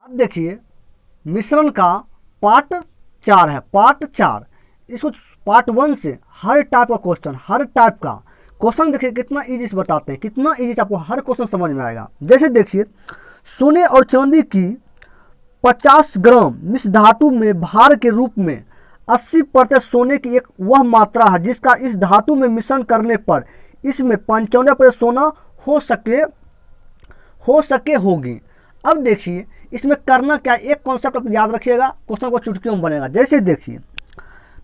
अब देखिए मिश्रण का पार्ट 4 है, पार्ट 4। इसको पार्ट 1 से हर टाइप का क्वेश्चन, हर टाइप का क्वेश्चन देखिए कितना इजी से बताते हैं, कितना इजी से आपको हर क्वेश्चन समझ में आएगा। जैसे देखिए सोने और चांदी की 50 ग्राम मिश्र धातु में भार के रूप में 80% सोने की एक वह मात्रा है जिसका इस धातु में मिश्रण करने पर इसमें 95% सोना हो सके होगी। अब देखिए इसमें करना क्या, एक कॉन्सेप्ट आप याद रखिएगा, क्वेश्चन को चुटकियों में बनेगा। जैसे देखिए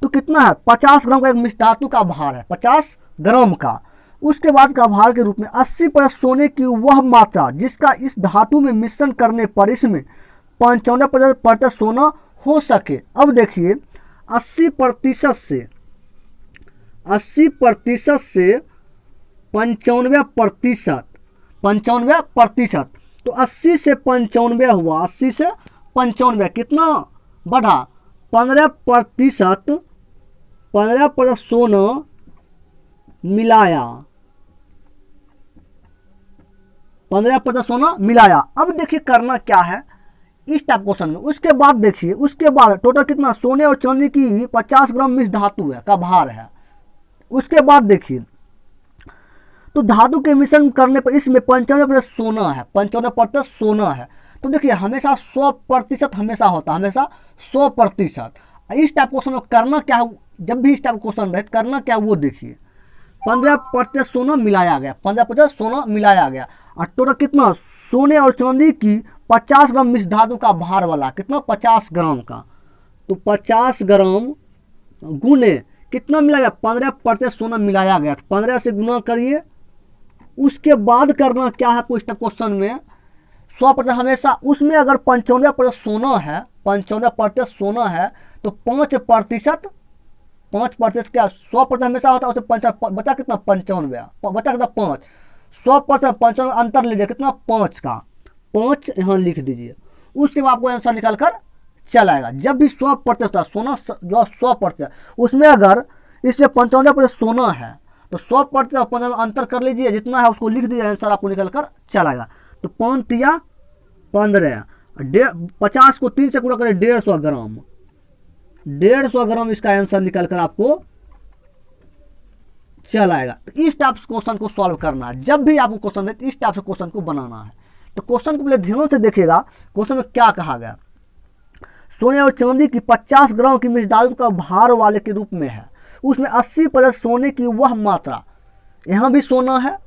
तो कितना है, 50 ग्राम का एक मिश्र धातु का भार है, 50 ग्राम का। उसके बाद का भार के रूप में 80% सोने की वह मात्रा जिसका इस धातु में मिश्रण करने पर इसमें 95% सोना हो सके। अब देखिए 80% से 95%, तो 80 से 95 हुआ, 80 से 95 कितना बढ़ा, 15% सोना मिलाया, 15% सोना मिलाया। अब देखिए करना क्या है इस टाइप क्वेश्चन में। उसके बाद देखिए, उसके बाद टोटल कितना, सोने और चांदी की 50 ग्राम मिश्र धातु है का भार है। उसके बाद देखिए तो धातु के मिश्रण करने पर इसमें 95% सोना है, 95% सोना है। तो देखिए हमेशा 100% हमेशा होता है, हमेशा 100%। इस टाइप क्वेश्चन में करना क्या है, जब भी इस टाइप क्वेश्चन रहे करना क्या वो देखिए, 15% सोना मिलाया गया, 15% सोना मिलाया गया। और टोटल कितना, सोने और चांदी की 50 ग्राम मिश्र धातु का भार वाला कितना, 50 ग्राम का। तो 50 ग्राम गुने कितना मिलाया, 15% सोना मिलाया गया, 15 से गुना करिए। उसके बाद करना क्या है कुछ क्वेश्चन में, 100% हमेशा, उसमें अगर 95% सोना है, 95% सोना है तो 5% क्या, 100% हमेशा होता है, उससे बचा कितना, 95 बचा कितना, 5, 100% 95 अंतर लीजिए कितना, 5 का, 5 यहाँ लिख दीजिए। उसके बाद आपको आंसर निकल कर चल आएगा। जब भी 100% होता है सोना, जो 100% उसमें अगर इसमें 95% सोना है तो 100% 15 अंतर कर लीजिए, जितना है उसको लिख दीजिए, आंसर आपको निकल कर चल आएगा। तो 5 या 15, 50 को 3 से गुणा करें, 150 ग्राम, 150 ग्राम इसका आंसर निकल कर आपको चल आएगा। तो इस टाइप क्वेश्चन को सॉल्व करना है, जब भी आपको क्वेश्चन दे इस टाइप से क्वेश्चन को बनाना है। तो क्वेश्चन को पहले ध्यान से देखिएगा, क्वेश्चन में क्या कहा गया, सोने और चांदी की 50 ग्राम की मिश्र धातु का भार वाले के रूप में है, उसमें 80% सोने की वह मात्रा, यहाँ भी सोना है,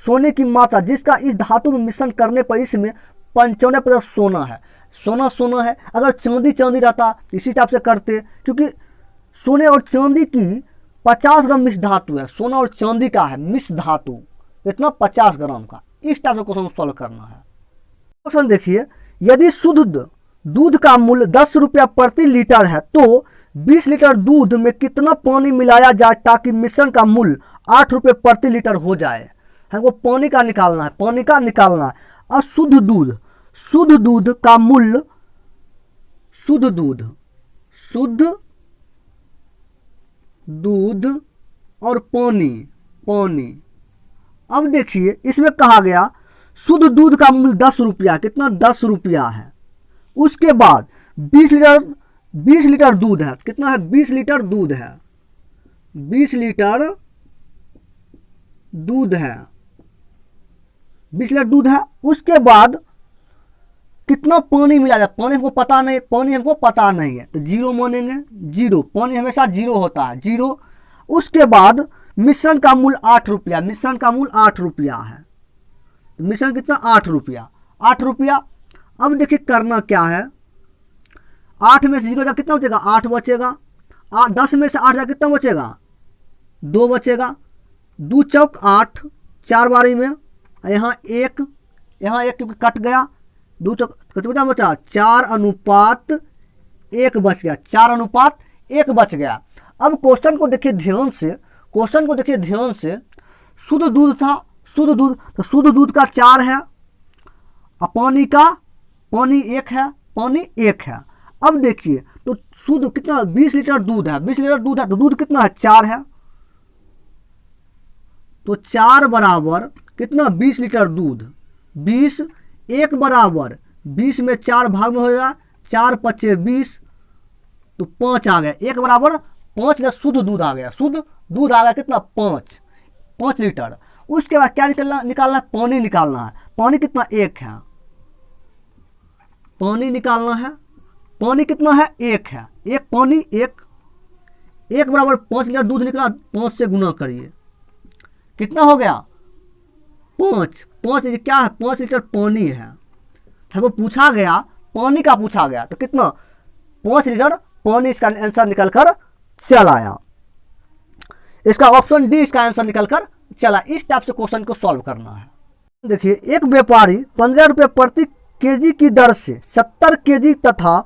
सोने की मात्रा जिसका इस धातु में मिश्रण करने पर इसमें 95% सोना है, सोना है। अगर चांदी रहता इसी टाइप से करते, क्योंकि सोने और चांदी की 50 ग्राम मिश्र धातु है, सोना और चांदी का है मिश्र धातु इतना 50 ग्राम का। इस टाइप से क्वेश्चन सॉल्व करना है। क्वेश्चन देखिए, यदि शुद्ध दूध का मूल्य 10 रुपया प्रति लीटर है तो 20 लीटर दूध में कितना पानी मिलाया जाए ताकि मिश्रण का मूल्य 8 रुपये प्रति लीटर हो जाए। हमको पानी का निकालना है, पानी का निकालना है। और शुद्ध दूध का मूल्य, शुद्ध दूध और पानी। अब देखिए इसमें कहा गया शुद्ध दूध का मूल्य 10 रुपया, कितना, 10 रुपया है। उसके बाद 20 लीटर दूध है, कितना है, 20 लीटर दूध है, 20 लीटर दूध है, 20 लीटर दूध है। उसके बाद कितना पानी मिला जाए, पानी हमको पता नहीं है, तो 0 मानेंगे, 0, पानी हमेशा 0 होता है, 0। उसके बाद मिश्रण का मूल्य 8 रुपया, मिश्रण का मूल्य 8 रुपया है, मिश्रण कितना, 8 रुपया। अब देखिए करना क्या है, 8 में से 0 कितना बचेगा, 8 बचेगा। 10 में से 8 जा कितना बचेगा, 2 बचेगा। 2 चौक 8, 4 बारी में, यहाँ एक क्योंकि कट गया, 2 चौक कितना बचा, 4:1 बच गया, 4:1 बच गया। अब क्वेश्चन को देखिए ध्यान से, शुद्ध दूध था, तो शुद्ध दूध का 4 है, और पानी 1 है, अब देखिए तो शुद्ध कितना, 20 लीटर दूध है, तो दूध कितना है, 4 है, तो 4 बराबर कितना, 20 लीटर दूध, 20, 1 बराबर 20 में 4 भाग में हो जाएगा, 4 पच्चे 20, तो 5 आ गया। 1 बराबर 5 लीटर शुद्ध दूध आ गया। शुद्ध दूध आ गया कितना? 5 लीटर। उसके बाद क्या निकालना है? पानी निकालना है। पानी कितना? 1 है। पानी निकालना है। पानी कितना है? 1 है। एक पानी 1 बराबर 5 लीटर दूध निकला, 5 से गुना करिए, कितना हो गया? 5 क्या है? 5 लीटर पानी है। हमको पूछा गया, पानी का पूछा गया, तो कितना? 5 लीटर पानी इसका आंसर निकल कर चल आया। इसका ऑप्शन डी इसका आंसर निकल कर चला। इस टाइप से क्वेश्चन को सॉल्व करना है। देखिए, एक व्यापारी 15 रुपये प्रति केजी की दर से 70 केजी तथा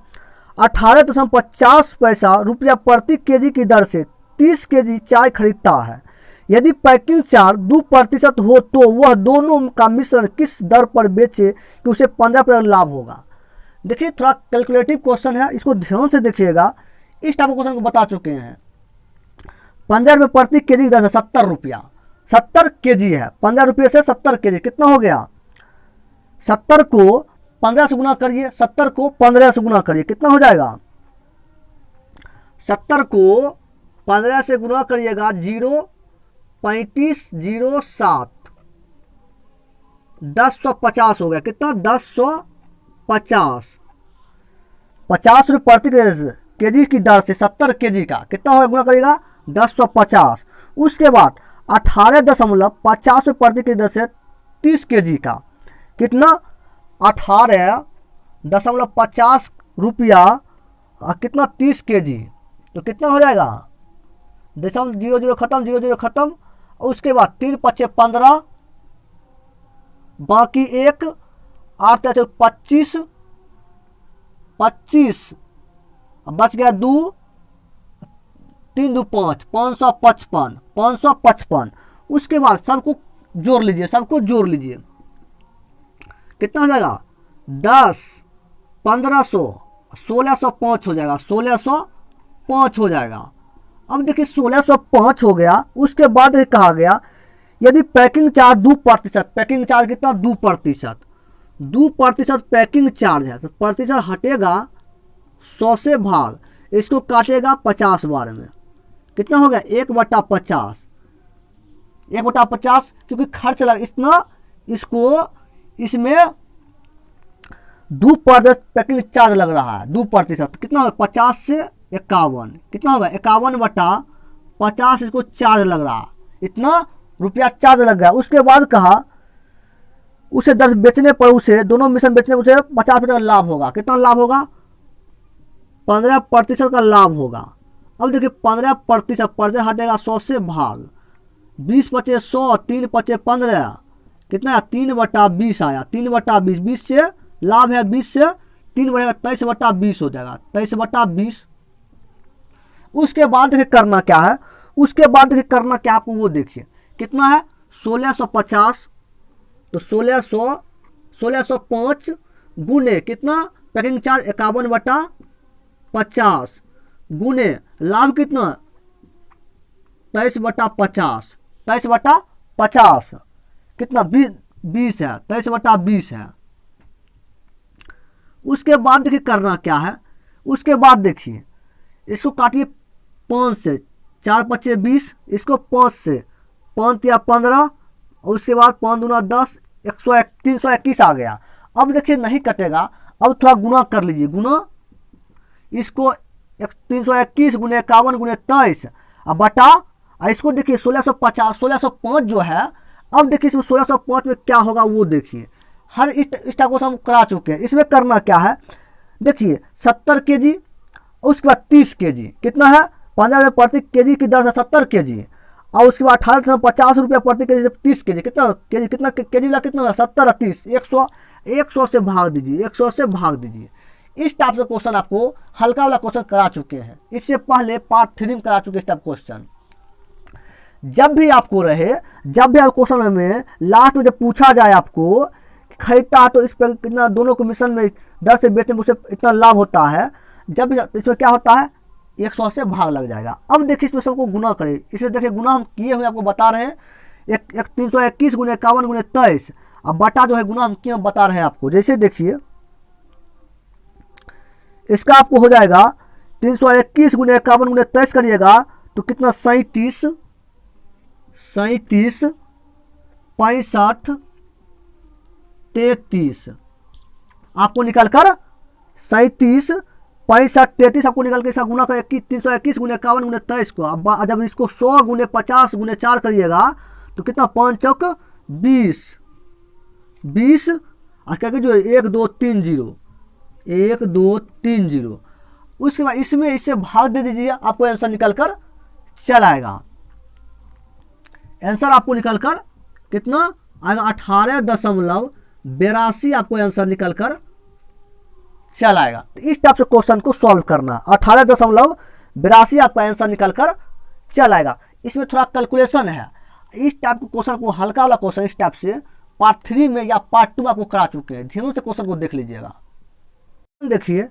18.50 रुपया प्रति केजी की दर से 30 केजी चाय खरीदता है। यदि पैकिंग चार्ज 2% हो तो वह दोनों का मिश्रण किस दर पर बेचे कि उसे 15% लाभ होगा। देखिए, थोड़ा कैलकुलेटिव क्वेश्चन है, इसको ध्यान से देखिएगा। इस टाइप क्वेश्चन को बता चुके हैं। 15 रुपये प्रति केजी की दर से 70 रुपया, 70 केजी है। 15 रुपये से 70 केजी कितना हो गया? 70 को 15 से गुना करिए, 70 को 15 से गुना करिए, कितना हो जाएगा? 70 को 15 से गुना करिएगा, 0.3507, 1050 हो गया। कितना? 1050। 50 रुपये प्रति केजी की दर से 70 केजी का कितना होगा? गुना करिएगा 1050। उसके बाद 18.50 रुपये प्रति केजी दर से 30 केजी का कितना? 18.50 रुपया कितना? 30 केजी, तो कितना हो जाएगा? दशमलव 00 खत्म, 00 खत्म। उसके बाद 3 पच्चे 15, बाकी 1, 8 25, 25 बच गया 2, 3 2 5, 555, 555। उसके बाद सबको जोड़ लीजिए, सबको जोड़ लीजिए, कितना हो जाएगा? 10, 1500, 1605 हो जाएगा, 1605 हो जाएगा। अब देखिए 1605 हो गया। उसके बाद कहा गया यदि पैकिंग चार्ज 2%, पैकिंग चार्ज कितना? 2%, 2% पैकिंग चार्ज है, तो प्रतिशत हटेगा 100 से भाग, इसको काटेगा 50 बार में, कितना हो गया? 1/50, 1/50, क्योंकि खर्च लगा इतना, इसको इसमें 2% पैकिंग चार्ज लग रहा है, 2%, कितना होगा? 50 से 51, कितना होगा? 51/50, इसको चार्ज लग रहा, इतना रुपया चार्ज लग गया। उसके बाद कहा उसे 10 बेचने पर उसे दोनों मिश्रण बेचने पर उसे 50% का लाभ होगा। कितना लाभ होगा? 15% का लाभ होगा। अब देखिए 15% पर्दे हटेगा 100 से भाग, 20 पचे 100, 3 पचे 15, कितना? 3/20 आया, 3/20, 20 से लाभ है, 20 से 3 बढ़ेगा, 23/20 हो जाएगा, 23/20। उसके बाद देखिए करना क्या है, उसके बाद देखिए करना क्या आपको वो देखिए, कितना है? 1650, तो 1605 गुने कितना? पैकिंग चार्ज 51/50 गुने लाभ कितना? 23/50, 23/50 कितना? 20 है, 23/20 है। उसके बाद देखिए करना क्या है, उसके बाद देखिए इसको काटिए 5 से, 4 पच्चे 20, इसको 5 से, 5 या 15, और उसके बाद 5 दूना 10, 321 आ गया। अब देखिए नहीं कटेगा, अब थोड़ा गुना कर लीजिए, गुना इसको 321 गुने 51 गुने 23 बटा, इसको देखिए 1650, 1605 जो है। अब देखिए इसमें 1605 में क्या होगा वो देखिए, हर इस टाइप को हम करा चुके हैं। इसमें करना क्या है, देखिए 70 केजी, उसके बाद 30 केजी, कितना है? 15 रुपये प्रति केजी की दर से 70 केजी, और उसके बाद 18.50 रुपया प्रति केजी से 30 केजी, कितना केजी? कितना केजी वाला कितना होगा? 70 और 30, 100 से भाग दीजिए, 100 से भाग दीजिए। इस टाइप से क्वेश्चन आपको हल्का वाला क्वेश्चन करा चुके हैं, इससे पहले पार्ट 3 में करा चुके इस टाइप क्वेश्चन। जब भी आपको रहे, जब भी आप क्वेश्चन में लास्ट में जब पूछा जाए आपको खरीदता है तो इस पर कितना, दोनों को मिश्रण में दर से बेचने में उसे इतना लाभ होता है, जब इसमें क्या होता है? 100 से भाग लग जाएगा। अब देखिए इसमें सबको गुना करें, इसमें देखिए गुना हम किए हुए आपको बता रहे हैं, 321 गुने 51 गुने 23, अब बटा जो है गुना हम क्यों बता रहे हैं आपको। जैसे देखिए इसका आपको हो जाएगा 321 गुने 51 गुने 23 करिएगा तो कितना 37 65 33 आपको निकाल कर 37 65 33 आपको निकाल के इसका गुना कर 321 गुने 51 गुने 23 को। अब जब इसको 100 गुने 50 गुने 4 करिएगा तो कितना 5 चौक 20 20 और क्या जो 1 2 3 0 1 2 3 0। उसके बाद इसमें इससे भाग दे दीजिए, आपको आंसर निकल कर चल आएगा। आंसर आपको निकल कर कितना आएगा 18.82 आपको आंसर निकल कर चल आएगा। इस टाइप से क्वेश्चन को सॉल्व करना 18.82 आपका आंसर निकल कर चल आएगा। इसमें थोड़ा कैलकुलेशन है। इस टाइप के क्वेश्चन को हल्का वाला क्वेश्चन इस टाइप से पार्ट 3 में या पार्ट 2 में आपको करा चुके हैं। ध्यान से क्वेश्चन को देख लीजिएगा। देखिए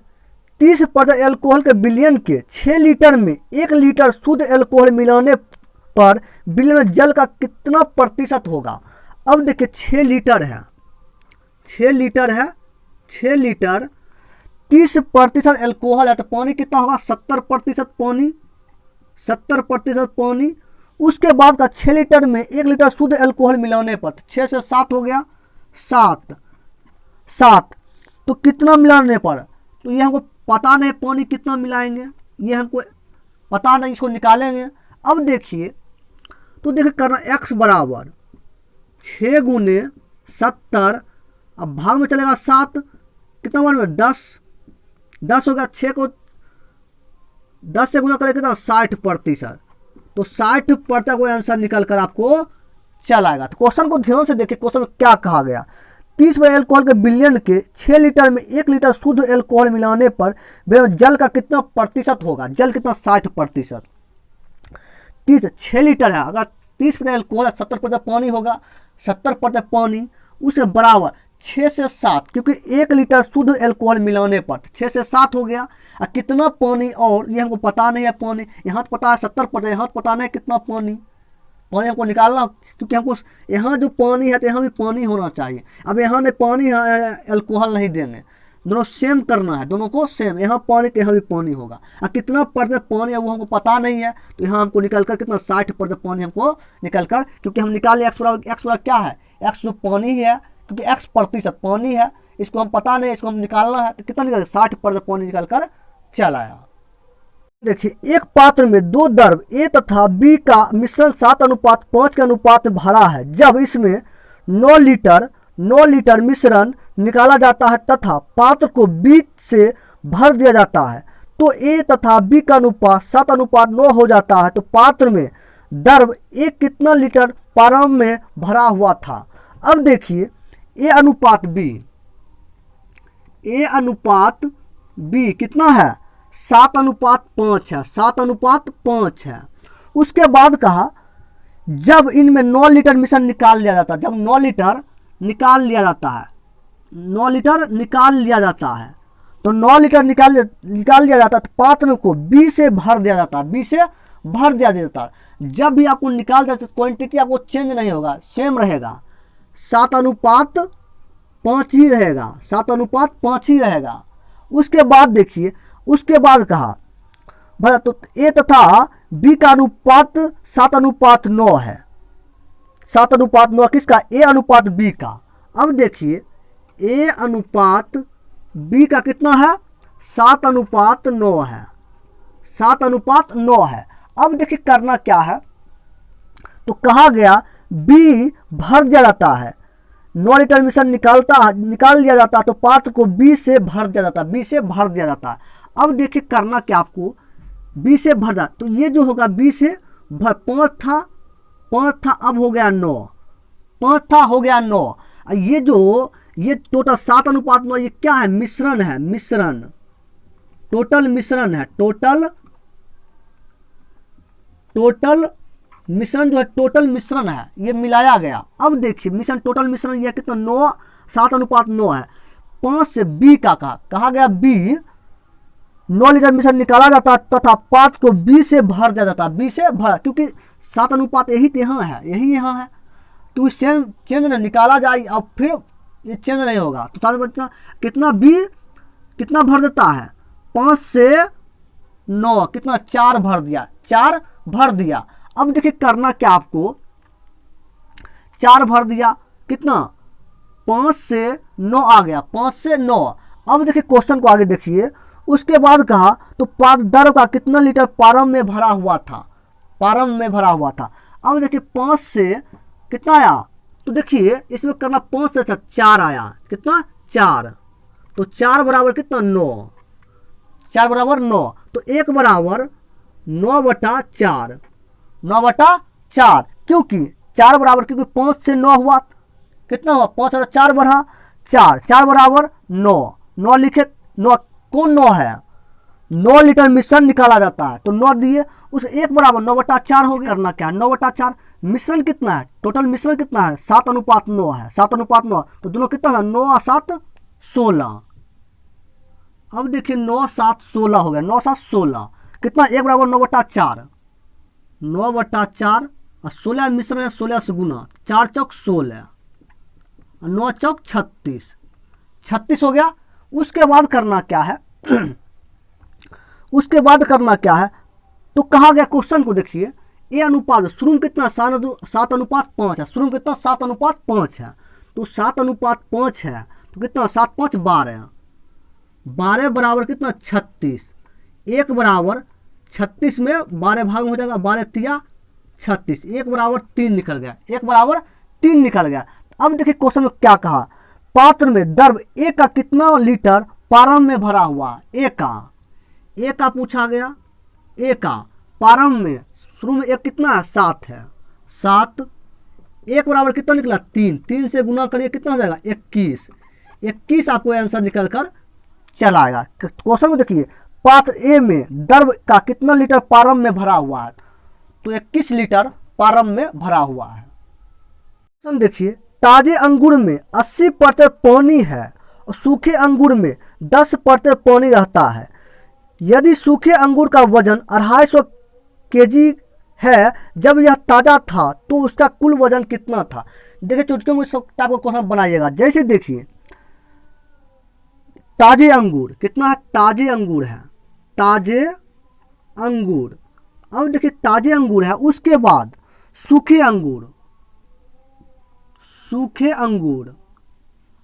30% एल्कोहल के विलयन के 6 लीटर में 1 लीटर शुद्ध एल्कोहल मिलाने पर विलयन में जल का कितना प्रतिशत होगा। अब देखिए 6 लीटर है 6 लीटर 30% एल्कोहल है तो पानी कितना होगा 70% पानी 70% पानी। उसके बाद का 6 लीटर में 1 लीटर शुद्ध एल्कोहल मिलाने पर 6 से 7 हो गया 7 तो कितना मिलाने पर, तो ये हमको पता नहीं पानी कितना मिलाएंगे, ये हमको पता नहीं, इसको निकालेंगे। अब देखिए तो देखिए करना x बराबर 6 गुने 70 अब भाग में चलेगा 7 कितना बार में 10 हो गया। 6 को 10 से गुना करें कितना 60%, तो 60% कोई आंसर निकल कर आपको चल आएगा। तो क्वेश्चन को ध्यान से देखिए, क्वेश्चन में क्या कहा गया। 30% एल्कोहल के विलयन के 6 लीटर में 1 लीटर शुद्ध एल्कोहल मिलाने पर जल का कितना प्रतिशत होगा। जल कितना 60%। 6 लीटर है, अगर 30% एल्कोहल है 70% पानी होगा, 70% पानी उसके बराबर 6 से 7 क्योंकि 1 लीटर शुद्ध एल्कोहल मिलाने पर 6 से 7 हो गया। और कितना पानी, और ये हमको पता नहीं है पानी, यहाँ तो पता है 70%, यहाँ तो पता नहीं कितना पानी हमको निकालना, क्योंकि हमको यहाँ जो पानी है तो यहाँ भी पानी होना चाहिए। अब यहाँ नहीं पानी है, एल्कोहल नहीं देंगे, दोनों सेम करना है, दोनों को सेम, यहाँ पानी तो यहाँ भी पानी होगा। और कितना % पानी है वो हमको पता नहीं है, तो यहाँ हमको निकल कर कितना 60% पानी हमको निकल कर, क्योंकि हम निकाले एक्स बराबर क्या है, एक्स जो पानी है, क्योंकि x प्रतिशत पानी है, इसको हम पता नहीं, इसको हम निकालना है, तो कितना निकल 60% पानी निकल कर चल आया। देखिए एक पात्र में 2 द्रव A तथा B का मिश्रण 7:5 के अनुपात में भरा है। जब इसमें 9 लीटर मिश्रण निकाला जाता है तथा पात्र को B से भर दिया जाता है तो A तथा B का अनुपात 7:9 हो जाता है। तो पात्र में द्रव A कितना लीटर प्रारंभ में भरा हुआ था। अब देखिए A अनुपात B कितना है 7:5 है, 7:5 है। उसके बाद कहा जब इनमें 9 लीटर मिश्रण निकाल लिया जाता है, जब 9 लीटर निकाल लिया जाता है, 9 लीटर निकाल लिया जाता है, तो 9 लीटर निकाल लिया जाता है तो पात्र को B से भर दिया जाता है, B से भर दिया जाता है। जब भी आपको निकाल देते क्वांटिटी आपको चेंज नहीं होगा, सेम रहेगा, 7:5 ही रहेगा, 7:5 ही रहेगा। उसके बाद देखिए, उसके बाद कहा भला तो A तथा B का अनुपात 7:9 है, 7:9 किसका, A अनुपात B का। अब देखिए A अनुपात B का कितना है 7:9 है, 7:9 है। अब देखिए करना क्या है, तो कहा गया B भर दिया जाता है, 9 लीटर मिश्रण निकाल लिया जाता है तो पात्र को B से भर दिया जाता है, B से भर दिया जाता है। अब देखिए करना क्या आपको, B से भर दिया तो ये जो होगा B से भर, 5 था अब हो गया 9, 5 था हो गया 9। ये टोटल 7:9 ये क्या है, मिश्रण है, मिश्रण, टोटल मिश्रण है, टोटल मिश्रण जो है टोटल मिश्रण है, ये मिलाया गया। अब देखिए मिश्रण टोटल मिश्रण ये कितना 9, 7:9 है। 5 से B का कहा गया B 9 लीटर मिश्रण निकाला जाता तथा पात्र को B से भर दिया जाता, B से भर, क्योंकि 7:9 यही यहाँ है, यही यहाँ है, तो सेम चेंज न निकाला जाए, अब फिर ये चेंज नहीं होगा। तो कितना B कितना भर देता है 5 से 9 कितना 4 भर दिया, 4 भर दिया। अब देखिए करना क्या आपको, 4 भर दिया कितना 5 से 9 आ गया, 5 से 9। अब देखिए क्वेश्चन को आगे देखिए, उसके बाद कहा तो द्रव का कितना लीटर प्रारंभ में भरा हुआ था, प्रारंभ में भरा हुआ था। अब देखिए 5 से कितना आया, तो देखिए इसमें करना 5 से 4 आया, कितना 4, तो 4 बराबर कितना 9, 4 बराबर 9, तो 1 बराबर 9/4, 9/4, क्योंकि 4 बराबर, क्योंकि 5 से 9 हुआ, कितना हुआ 5 और 4 बढ़ा 4, 4 बराबर 9, 9 लिखे, 9 कौन 9 है, 9 लीटर मिश्रण निकाला जाता है, तो 9 दिए, उस 1 बराबर 9/4 हो गया। करना क्या है 9/4, मिश्रण कितना है, टोटल मिश्रण कितना है 7:9 है, 7:9, तो दोनों कितना है 9 और 7 16। अब देखिए 9 7 16 हो गया, 9 7 16 कितना, 1 बराबर 9/4, 9/4 और 16 मिश्रण है, 16 से गुना, 4 चौक 16, 9 चौक 36, 36 हो गया। उसके बाद करना क्या है उसके बाद करना क्या है, तो कहा गया क्वेश्चन को देखिए, ए अनुपात शुरू में कितना 7:5 है, शुरू में कितना 7:5 है, तो 7:5 है, तो कितना 7 5 12, 12 बराबर कितना 36, 1 बराबर 36 में 12 भाग हो जाएगा, 12 तिया 36, 1 बराबर 3 निकल गया, 1 बराबर 3 निकल गया। अब देखिए क्वेश्चन में क्या कहा, पात्र में द्रव ए का कितना लीटर प्रारंभ में भरा हुआ, ए का पूछा गया, ए का प्रारंभ में शुरू में एक कितना है 7 है, 7, 1 बराबर कितना निकला 3, 3 से गुना करिए कितना हो जाएगा 21, 21 आपको आंसर निकल कर चला आएगा। क्वेश्चन को देखिए, पात्र ए में द्रव का कितना लीटर प्रारंभ में भरा हुआ है, तो 21 लीटर प्रारंभ में भरा हुआ है। क्वेश्चन देखिए, ताजे अंगूर में 80% पानी है और सूखे अंगूर में 10% पानी रहता है। यदि सूखे अंगूर का वजन 250 kg है जब यह ताज़ा था, तो उसका कुल वजन कितना था। देखिए चुटकियों में सब टाइप का क्वेश्चन बनाइएगा। जैसे देखिए ताजे अंगूर कितना है, ताजे अंगूर है, ताजे अंगूर। अब देखिए ताजे अंगूर है, उसके बाद सूखे अंगूर, सूखे अंगूर।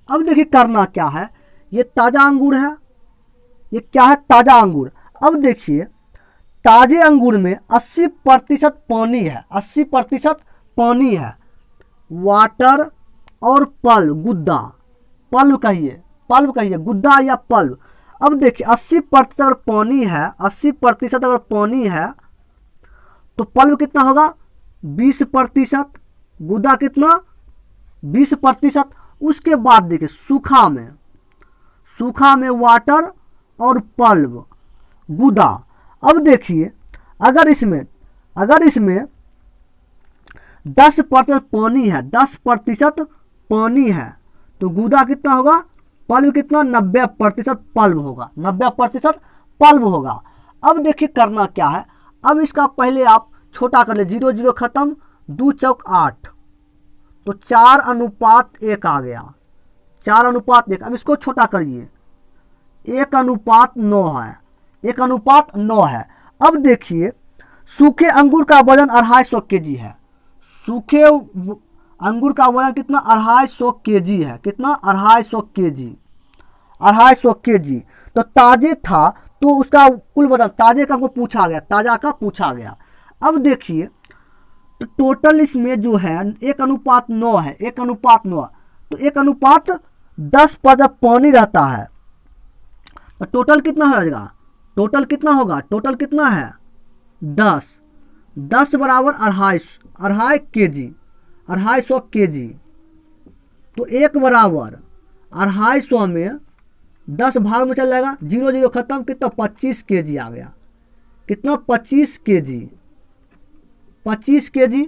अब देखिए करना क्या है, ये ताजा अंगूर है, ये क्या है ताजा अंगूर। अब देखिए ताजे अंगूर में 80% पानी है, 80% पानी है, वाटर और पल्ब, गुद्दा, पल्ब कहिए, पल्ब कहिए, गुद्दा या पल्ब। अब देखिए 80% अगर पानी है, 80% अगर पानी है तो पल्ब कितना होगा 20%, गुद्दा कितना 20%। उसके बाद देखिए सूखा में, सूखा में वाटर और पल्ब, गुदा। अब देखिए अगर इसमें 10% पानी है, 10% पानी है, तो गुदा कितना होगा, पल्ब कितना 90% पल्ब होगा, 90% पल्ब होगा। अब देखिए करना क्या है, अब इसका पहले आप छोटा कर ले, 0 0 खत्म, 2 चौक 8, तो 4:1 आ गया, 4:1। अब इसको छोटा करिए, 1:9 है, 1:9 है। अब देखिए सूखे अंगूर का वजन 250 kg है, सूखे अंगूर का वजन कितना 250 kg है, कितना 250 kg, 250 kg। तो ताजे था तो उसका कुल वजन, ताजे का को पूछा गया, ताजा का पूछा गया। अब देखिए तो टोटल इसमें जो है 1:9 है, 1:9, तो 1:10 पानी रहता है, तो टोटल कितना हो जाएगा, टोटल कितना होगा, टोटल कितना है 10, 10 बराबर 250 kg, 250 kg। तो 1 बराबर 250 में 10 भाग में चल जाएगा, 0 0 खत्म, कितना 25 kg आ गया, कितना 25 kg, 25 kg।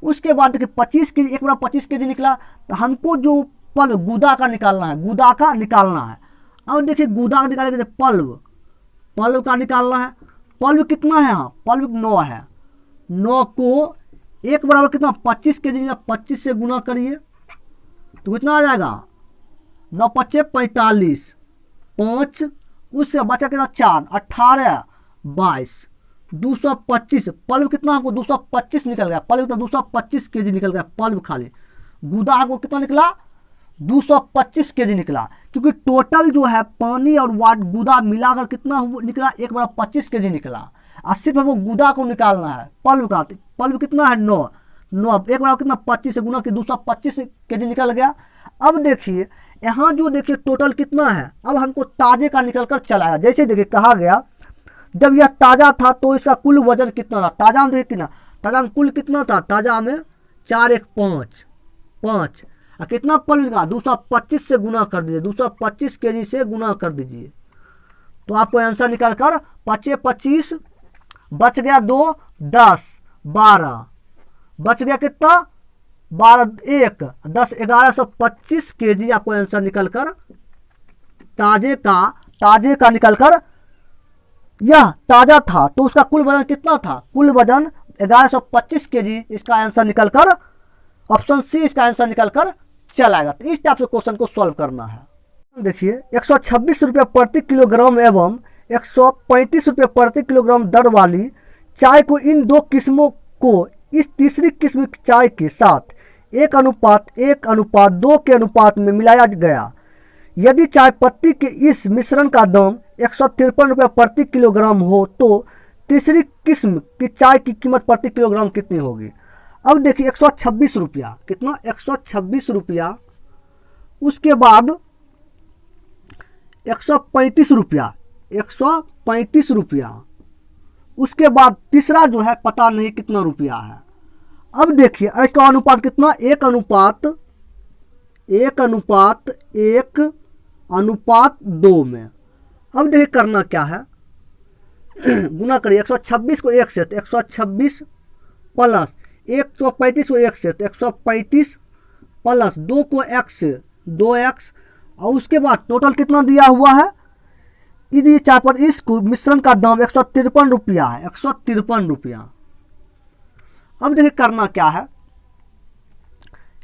उसके बाद देखिए 25 kg, 1 बराबर 25 kg निकला, तो हमको जो पल्ब गुदा का निकालना है, गुदा का निकालना है। अब देखिए गुदा का निकालेंगे, पल्ब, पल्ब का निकालना है। पल्ब कितना है, यहाँ पल्ब 9 है, 9 को 1 बराबर कितना 25 kg, 25 से गुना करिए तो कितना आ जाएगा, 9 × 5 = 45, 5 उससे बचा कितना 4, 18, 22, 225। पल्ब कितना हमको 225 निकल गया, पल्ब कितना 225 केजी निकल गया पल्ब खाली। गुदा हमको कितना निकला 225 केजी निकला, क्योंकि टोटल जो है पानी और वाट गुदा मिलाकर कितना निकला 1/25 केजी निकला। और सिर्फ हमको गुदा को निकालना है पल्ब का। पल्ब कितना है 9, 1 कितना 25 से गुना कि 225 केजी निकल गया। अब देखिए यहाँ जो देखिए टोटल कितना है, अब हमको ताजे का निकल कर चलाएगा। जैसे देखिए कहा गया जब यह ताजा था तो इसका कुल वजन कितना था, ताजा में देखिए कितना, ताजा में कुल कितना था, ताजा में 4 1 5 5 और कितना पल्ब का 225 से गुना कर दीजिए, 225 केजी से गुना कर दीजिए तो आपको आंसर निकल कर 25 25 बच गया 2 10 12 बच गया कितना 12 1 10 1125 केजी आपको आंसर निकल कर ताजे का निकल कर, यह ताजा था तो उसका कुल वजन कितना था, कुल वजन 1125 केजी। इसका आंसर निकल कर ऑप्शन सी इसका आंसर निकल कर चला आएगा। तो इस टाइप से क्वेश्चन को सॉल्व करना है। देखिए 126 रुपये प्रति किलोग्राम एवं 135 रुपये प्रति किलोग्राम दर वाली चाय को इन दो किस्मों को इस तीसरी किस्म की चाय के साथ 1:1:2 के अनुपात में मिलाया गया। यदि चाय पत्ती के इस मिश्रण का दाम 153 रुपये प्रति किलोग्राम हो तो तीसरी किस्म की चाय की कीमत प्रति किलोग्राम कितनी होगी। अब देखिए 126 रुपया कितना 126 रुपया, उसके बाद 135 रुपया 135 रुपया, उसके बाद तीसरा जो है पता नहीं कितना रुपया है। अब देखिए इसका अनुपात कितना 1:1:2 में। अब देखिए करना क्या है, गुना करिए 126 को 1 से तो 126 प्लस 135 को 1 से तो 135 प्लस 2 को x से 2x और उसके बाद टोटल कितना दिया हुआ है, यदि चाय पर इस मिश्रण का दाम 153 रुपया है, 153 रुपया। अब देखिए करना क्या है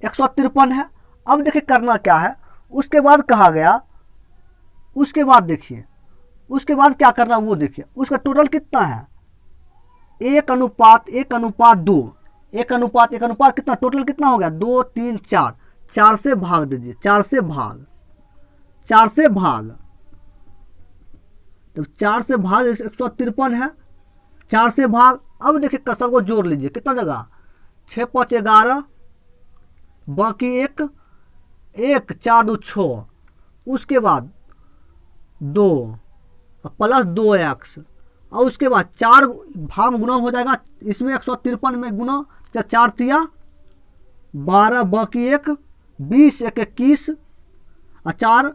153 है। अब देखिए करना क्या है, उसके बाद कहा गया, उसके बाद देखिए उसके बाद क्या करना वो देखिए, उसका टोटल कितना है 1:1:2 1:1:1 कितना टोटल कितना हो गया 2 3 4 4 से भाग दीजिए, 4 से भाग तो 4 से भाग 153 है, 4 से भाग। अब देखिए कसर को जोड़ लीजिए कितना जगह 6 5 11 बाकी 1 1 4 2 6, उसके बाद 2 प्लस 2x और उसके बाद 4 भाग गुना हो जाएगा इसमें 153 में गुना, 4 तिया 12 बाकी 1 20 1 21 और 4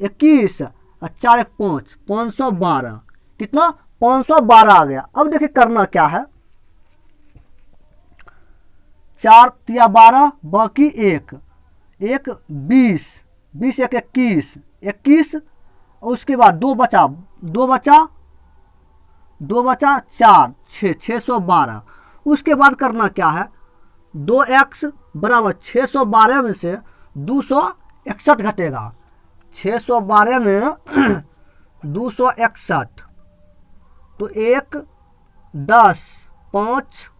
21 और 4 1 5 512 कितना 512 आ गया। अब देखिए करना क्या है 4 तिया 12 बाकी 1 1 20 20 1 21 21 और उसके बाद 2 बचा 4 6 612। उसके बाद करना क्या है 2x बराबर 612 में से 261 घटेगा, 612 में 261 तो 1 10 5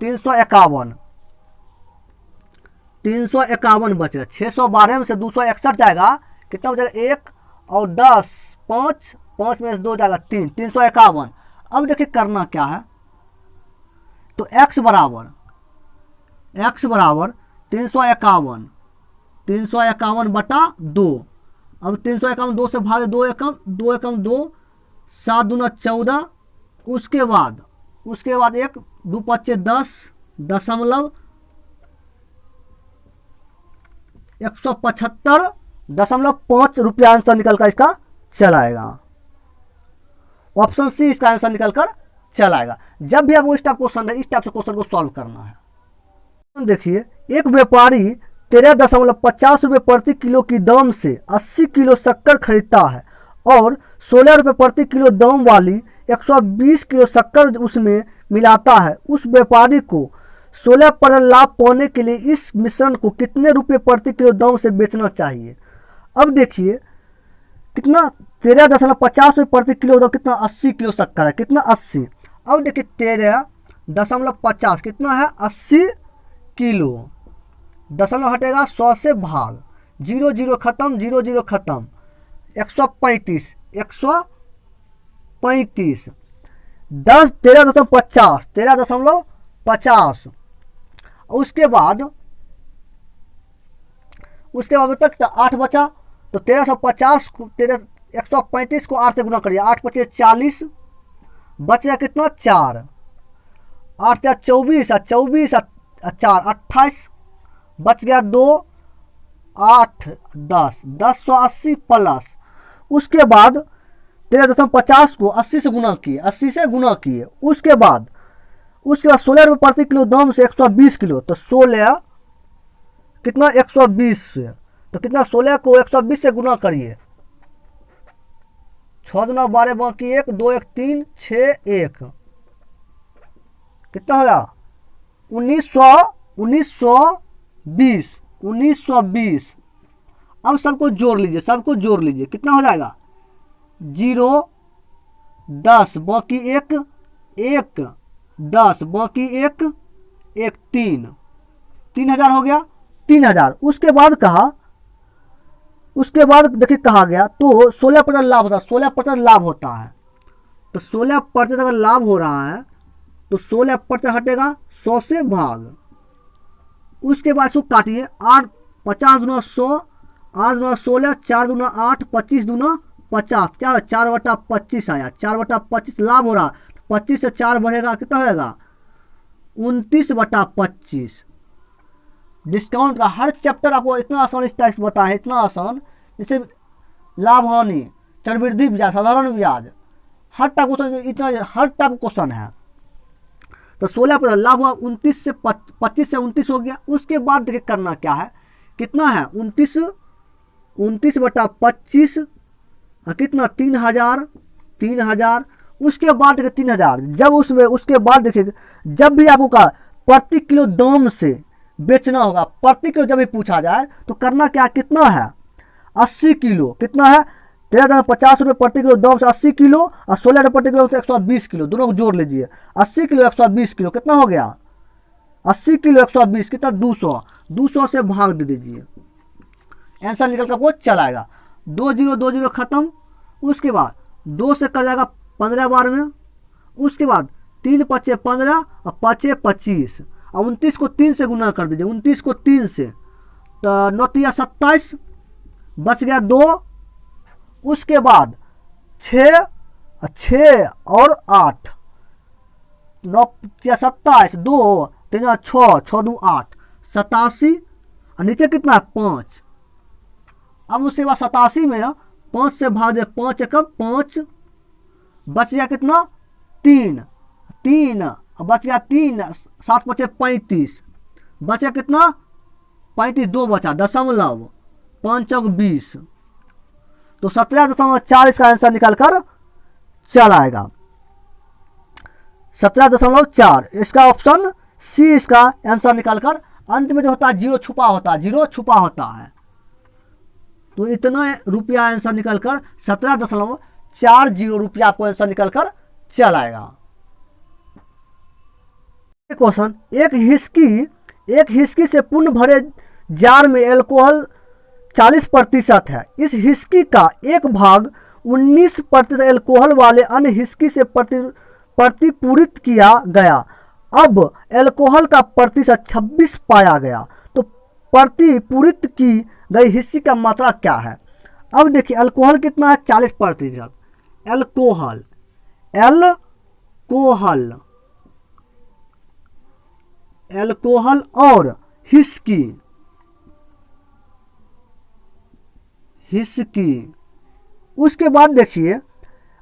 351 बचे, 612 में से 261 जाएगा कितना हो जाएगा 1 और 10 5 5 में से 2 जाएगा 3 351। अब देखिए करना क्या है तो x बराबर 351 बटा 2। अब 351 2 से भागे 2 एकम 2 7 दूना 14, उसके बाद 1 2 5 10 175.5 रुपया आंसर निकलकर इसका चलाएगा। ऑप्शन सी इसका आंसर निकलकर चलाएगा। जब भी आपको इस टाइप क्वेश्चन है इस टाइप से क्वेश्चन को सॉल्व करना है। देखिए एक व्यापारी 13.50 रुपये प्रति किलो की दाम से 80 किलो शक्कर खरीदता है और 16 रुपये प्रति किलो दाम वाली 120 किलो शक्कर उसमें मिलाता है। उस व्यापारी को 16% लाभ पाने के लिए इस मिश्रण को कितने रुपए प्रति किलो दाम से बेचना चाहिए। अब देखिए कितना 13.50 रुपये प्रति किलो, तो कितना 80 किलो शक्कर है, कितना 80। अब देखिए 13.50 कितना है 80 किलो, दशमलव हटेगा 100 से भाग, 0 0 खत्म, 0 0 खत्म, 135 135 10 13.50 13.50। उसके बाद तक 8 बचा, तो 1350 को 135 को 8 से गुना करिए, 8 पचे 40, बच गया कितना 4, 8 या 24 24 4 28, बच गया 2 8 10 1080 प्लस। उसके बाद 13.50 को 80 से गुना किए, 80 से गुना किए। उसके बाद 16 रुपये प्रति किलो दाम से 120 किलो, तो 16 कितना 120 से, तो कितना 16 को 120 से गुना करिए, 6 दूना 12 बाकी 1 2 1 3 6 1, कितना होगा 1920। अब सबको जोड़ लीजिए, सबको जोड़ लीजिए, कितना हो जाएगा 0 10 बाकी 1 1 10 बाकी 1 1 3, 3000 हो गया 3000। उसके बाद कहा, उसके बाद देखिए कहा गया तो 16% लाभ होता है, 16% लाभ होता है, तो 16% अगर लाभ हो रहा है तो 16% हटेगा 100 से भाग। उसके बाद इसको काटिए, 8 50 दूना 100, 8 दूना 16, 4 दूना 8, 25 दूना 50, क्या 4/25 आया, 4/25 लाभ हो रहा, 25 से 4 बढ़ेगा कितना होगा 29/25। डिस्काउंट का हर चैप्टर आपको इतना आसान इस टाइप से बताया है, इतना आसान, जैसे लाभ हानि, चक्रवृद्धि ब्याज, साधारण ब्याज, हर टाइप क्वेश्चन, इतना हर टाइप क्वेश्चन है। तो 16% लाभ हुआ, 29 से 25 से 29 हो गया। उसके बाद देखिए करना क्या है, कितना है 29/25 कितना 3000। उसके बाद देखिए 3000, जब उसमें उसके बाद देखिए जब भी आपको कहा प्रति किलो दाम से बेचना होगा, प्रति किलो जब भी पूछा जाए तो करना क्या, कितना है 80 किलो, कितना है 13.50 रुपये प्रति किलो दाम से 80 किलो, और 16 रुपये प्रति किलो तो 120 किलो, दोनों को जोड़ लीजिए, 80 किलो 120 किलो कितना हो गया 80 किलो 120 कितना 200 से भाग दे दीजिए, आंसर निकल कर वो चलाएगा। 2 0 2 0 खत्म। उसके बाद 2 से कर जाएगा 15 बार में। उसके बाद 3 5 15 और 5 25, और 29 को 3 से गुना कर दीजिए, 29 को 3 से, तो 9 27, बच गया 2। उसके बाद 6 और 8, 9 27, 2 3 6 6 2 8 87, और नीचे कितना है 5। अब उसके बाद 87 में 5 से भाग दे, 5 1 5, बच गया कितना 3 बच गया 3, 7 5 35, बच गया कितना 35, 2 बचा, दशमलव 5 20, तो 17.4 इसका आंसर निकाल कर चल आएगा, 17.4 इसका ऑप्शन सी इसका आंसर निकाल कर। अंत में जो होता है 0 छुपा होता है, 0 छुपा होता है, तो इतना रुपया आंसर निकल कर 17.40 रुपया आपको आंसर निकल कर चल आएगा। क्वेश्चन, एक हिस्की से पूर्ण भरे जार में एल्कोहल 40% है। इस हिस्की का एक भाग 19% एल्कोहल वाले अन्य हिस्की से प्रतिपूरित किया गया। अब एल्कोहल का प्रतिशत 26 पाया गया, तो प्रतिपूरित की गई हिस्सी का मात्रा क्या है। अब देखिए अल्कोहल कितना है 40%। एल्कोहल और हिस्की, उसके बाद देखिए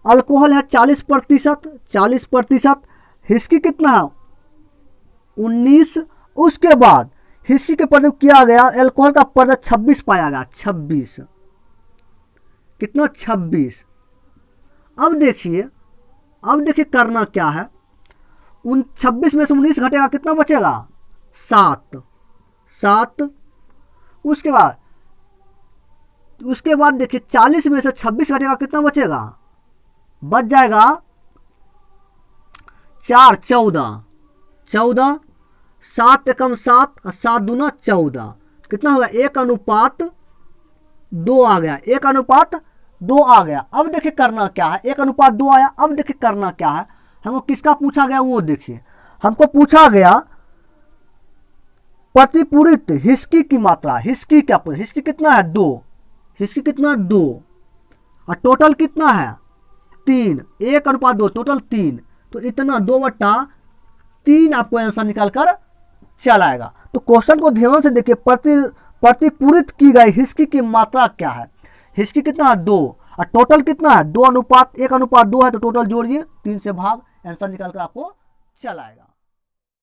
अल्कोहल है 40%, हिस्की कितना है 19। उसके बाद हिस्की के प्रतिशत किया गया, एल्कोहल का प्रतिशत 26 पाया गया, 26 कितना 26। अब देखिए करना क्या है, 26 में से 19 घटेगा, कितना बचेगा 7। उसके बाद उसके बाद देखिए 40 में से 26 घटेगा, कितना बचेगा, बच जाएगा 4, 14, 14, 7 एकम 7 और 7 दूना 14, कितना होगा 1:2 आ गया, 1:2 आ गया। अब देखिए करना क्या है, 1:2 आया। अब देखिए करना क्या है, हमको किसका पूछा गया वो देखिए, हमको पूछा गया प्रतिपूरित हिस्की की मात्रा। हिस्की क्या, हिस्की कितना है 2, हिस्की कितना 2 और टोटल कितना है 3, 1:2 टोटल 3, तो इतना 2/3 आपको आंसर निकाल कर चल आएगा। तो क्वेश्चन को ध्यान से देखिए, प्रतिपूरित की गई हिस्की की मात्रा क्या है, हिस्की कितना है 2 और टोटल कितना है 1:2 है, तो टोटल जोड़िए 3 से भाग, आंसर निकाल कर आपको चल आएगा।